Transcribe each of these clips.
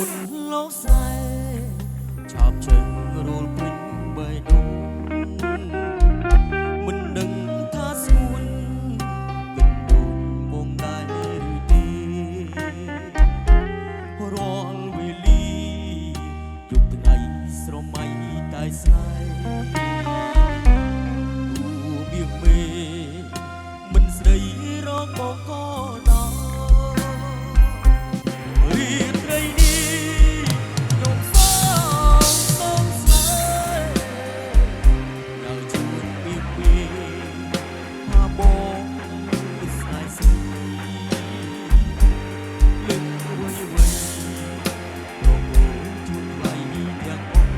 គុណលោកស្រីឆាប់ចេញរួលពេញបេះដូងមិនដឹងថាស្រួលគិតដូចមកដែរឬទេរាល់វេលាយប់ថ្ងៃស្រមៃតែស្នេហ៍ទូបៀបមេមិនស្រីរកបកដល់រីត្រីនេះខ្ញុំសងស្នេហ៍ដល់ជួនបៀបមេថាបងស្នេហ៍ស្រីលឹកវៃវៃរកជួនថ្លៃទាំងអស់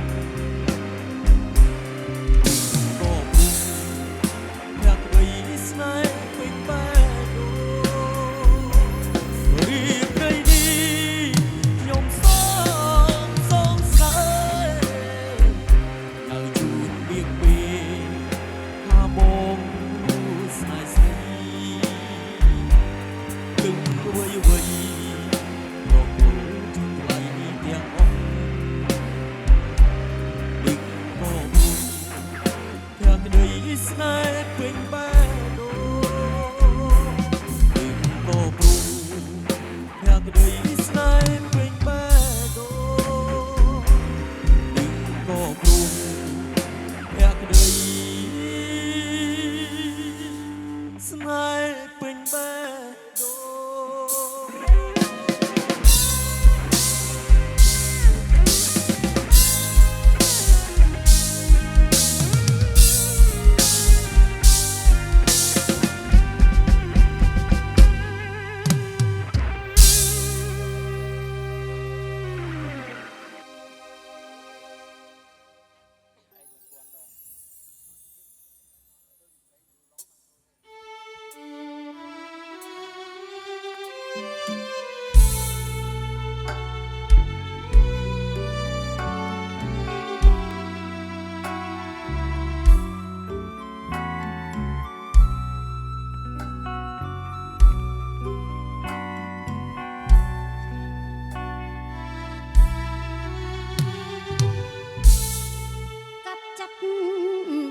ក៏ពុំอยากไปស្នេហ៍ពេញបែបរីត្រីនេះខ្ញុំសងស្នេហ៍នៅជួនបៀកពេថាបងស្នេហ៍ស្រីលឹងវៃវៃរកជួនថ្លៃទាំងអស់ដឹកក៏ពុំอยากได้ស្នេហ៍ពេញបែបដឹកក៏ពុំอยากได้ស្នេហ៍ពេញបែបដឹកក៏ពុំอยากได้ស្នេហ៍ពេញបែប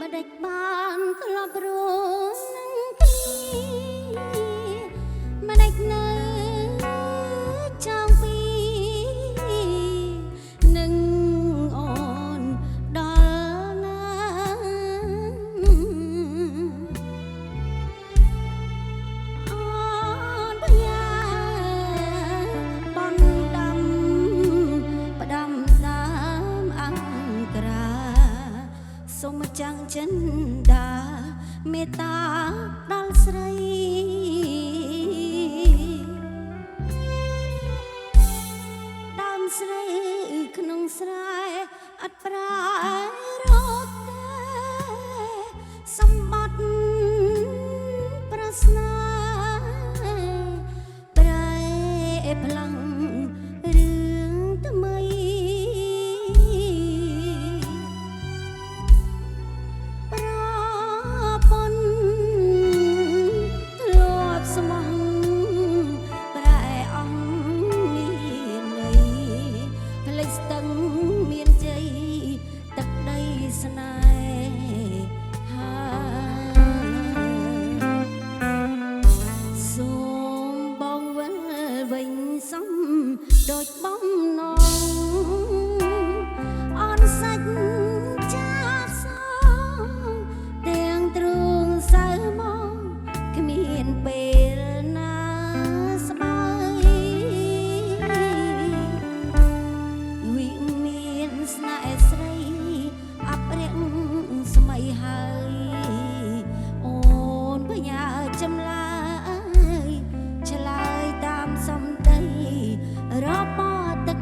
បដិចបានក្លាប់រស់នឹងគ្នាបដិចនៅចောင်းពីនឹងអូនដល់ណាអូនបញ្ញាបនដាំផ្ដាំដាមអង្គរាសូមចាំងចិនដាមេត្តាដល់ស្រីដើមស្រីក្នុងស្រែអត់ប្រែរកតែសម្បត្តិប្រស្នាប្រែផ្លាំងរឿងថ្មីដូចបំណងអនសាច់ចាសងទាំងទ្រូងសៅមកគ្មានពេលណាស្បាយវិមានស្នេហ៍ស្រីអបរិយស្មៃហើយអូនបញ្ញាចម្លើយឆ្លើយតាមសំដីរបបទឹក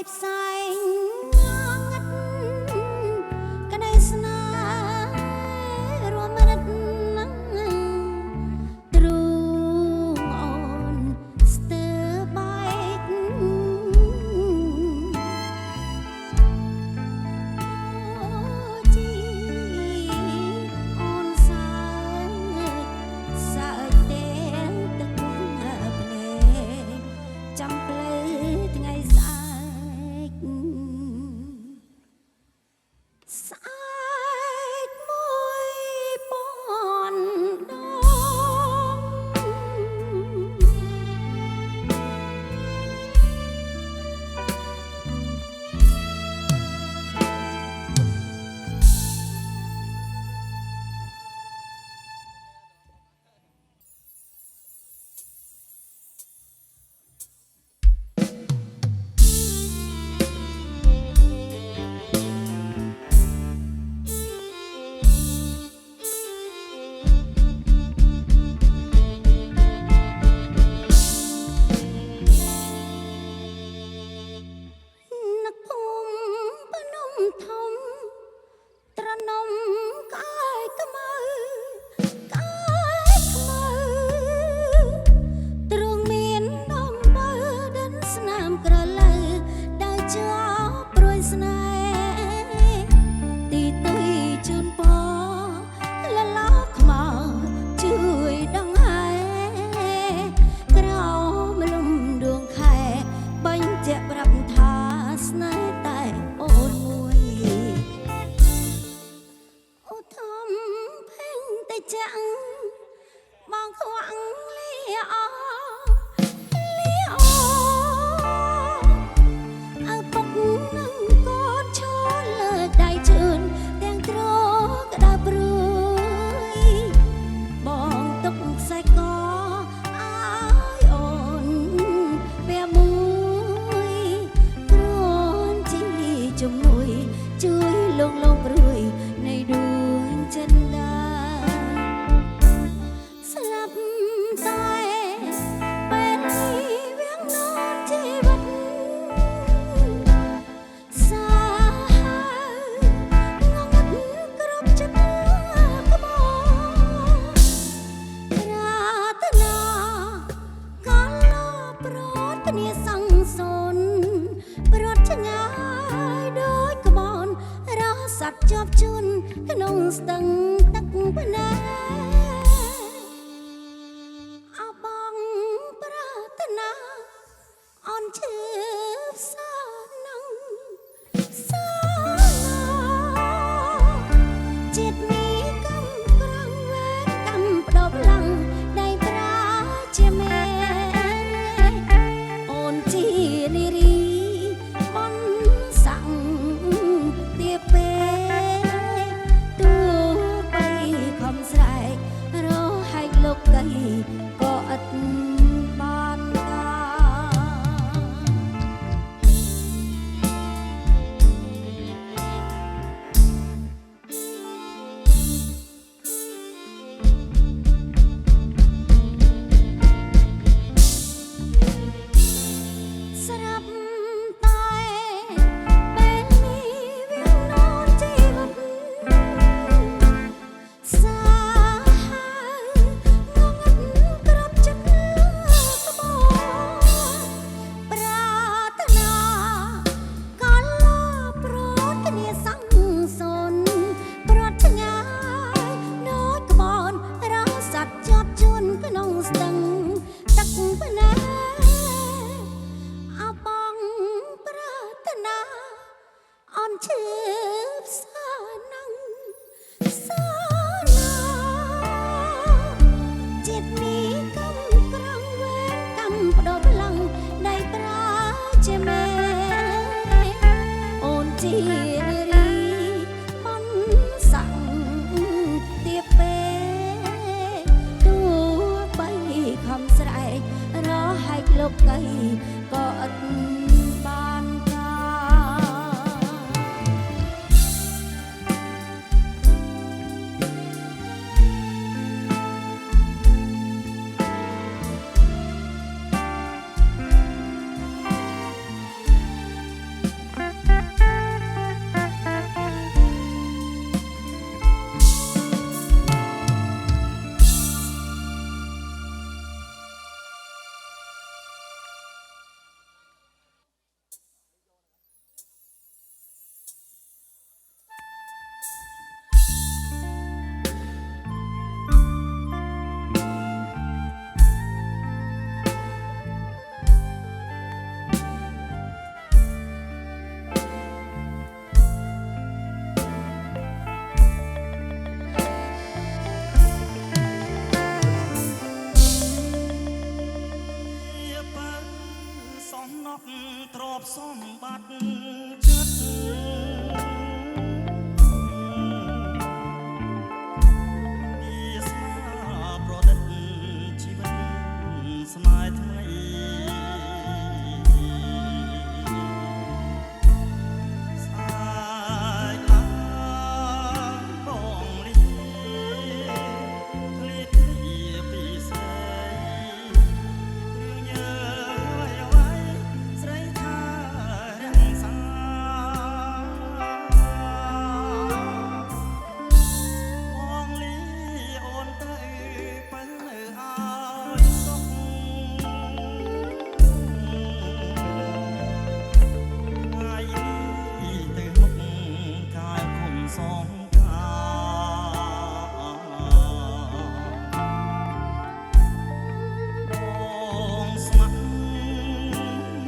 ផ្សាយងងឹតក្តីស្នេហ៍រួមរិទ្ធនឹងទ្រូងអូនស្ទើរបែកជីអូនសើសើទេទឹកភ្នែកចាំផ្លូវថ្ងៃស្អែកស្អែក1000 ដនឹកភូមិភ្នំធំត្រនំក្អែកខ្មៅក្អែកខ្មៅទ្រង់មានដំបើដិនស្នាមក្រឡៅដើរជាប់ព្រួយស្នេហ៍ទីទុយជូនពរលឡោខ្មៅជួយដងហែក្រោមលំដួងខែបញ្ជាក់ប្រាប់ថាស្នេហ៍តែអូនមួយអូធំភេងតែចាំងបងខ្វាក់លាអលាអឪពុកនឹងកូនឈរលើដៃជឿនទាំងទ្រក្តៅព្រួយបងទុកខ្សែកអើយអូនពេលមួយគ្រាន់ជាជំនួយជួយលងព្រួយនៃដួងចិនដាស្លាប់តែពេលវាងននជីវិតសាហាវងងឹតគ្រប់ចិត្តក្បោប្រាថ្នាកាលប្រត់គ្នាសង្សនប្រត់ឆ្ងាយដូចក្បនរស់សត្វជាប់ជន់ក្នុងស្ទឹងទឹកភ្នែកអោបងប្រាថ្នាអូនឈឺផ្សានឹងផ្សាជាតិនេះកំក្រងវេទកម្មបដបឡើងដៃប្រាជាមេអូនជានារីបនសាំងទៀបពេទោះបីខំស្រែករហែកលោកកៃក៏ឥតបានការស្រាប់តែពេលនេះវាងននជីវិតសាហាវងងឹតគ្រប់ចិត្តក្បោប្រាថ្នាកាលប្រត់គ្នាសង្សនប្រត់ឆ្ងាយដូចក្បនរស់សត្វជាប់ជន់ក្នុងស្ទឹងទឹកភ្នែកអោបងប្រាថ្នាអូនឈឺផ្សានឹងផ្សាណាជាតិនេះកំក្រងវេទកម្មបដបឡើងដៃប្រាជាមេអូនជានារីបនសាំងទៀបពេទោះបីខំស្រែករហែកលោកកៃក៏ឥតបានការ សម្បត្តិចិត្តវាស្នាប្រឌិតជីវិតស្នេហ៍ថ្មីស្អាយឡាបងលីធ្លាក់ពីស្រីរឿងយើងអ្វីស្រីថារាំងសាបងលីអូនទៅបើឲ្យសុខថ្ងៃនេះទៅមុខកាយគុំសងកាបងស្ម័គ្រ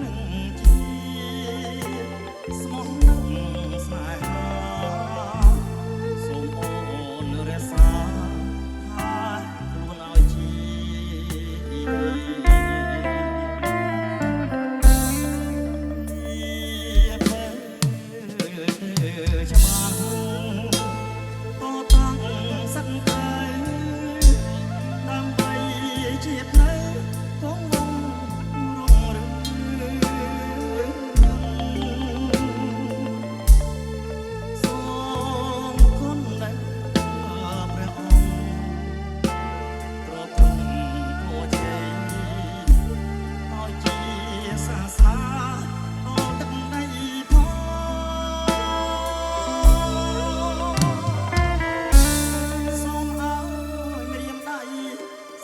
នឹងជាស្មោះនឹងស្នេហាសូមអូនរក្សាថាខ្លួនឲ្យជាច្បាស់តតាំងសឹកទៅដើម្បីជាតិនៅគង់វង្សរុងរឿងសូមគុណដែលព្រះអង្គទ្រទ្រង់ពរជ័យឲ្យជាសាសនាអស់ទឹកដីផងសូមឲ្យម្រាមដៃ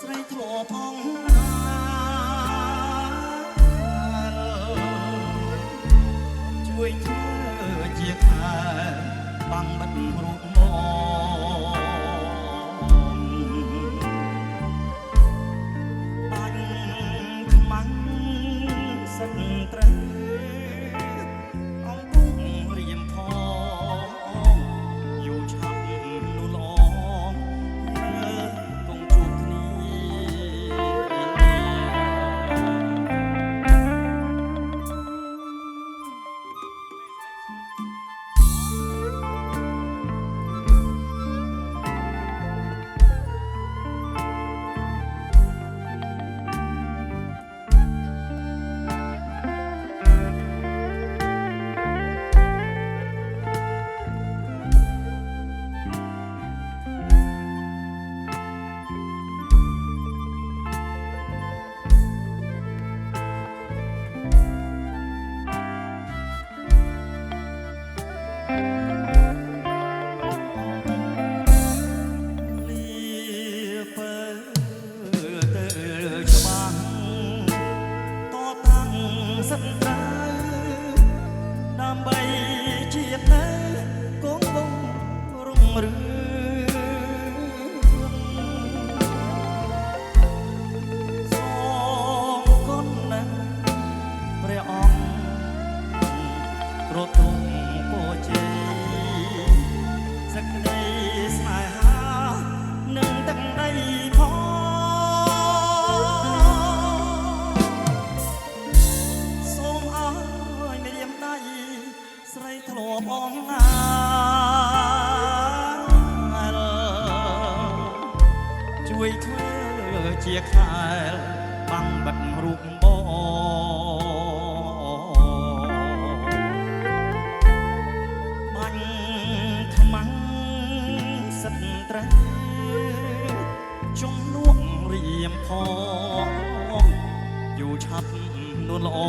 ស្រីធ្លាប់ផងជួយធ្វើជាខែបាំងបិទរូបមកបាញ់ខ្មាំងសិនត្រូវអង្គពុករៀមផងយូរឆាប់នោះល្អយើងគង់ជួបគ្នា ជួយធ្វើជាខែលបាំងបិទរូបបងបាញ់ខ្មាំងសិតត្រូវជំនួសរៀមផងយូរឆាប់នួនល្អ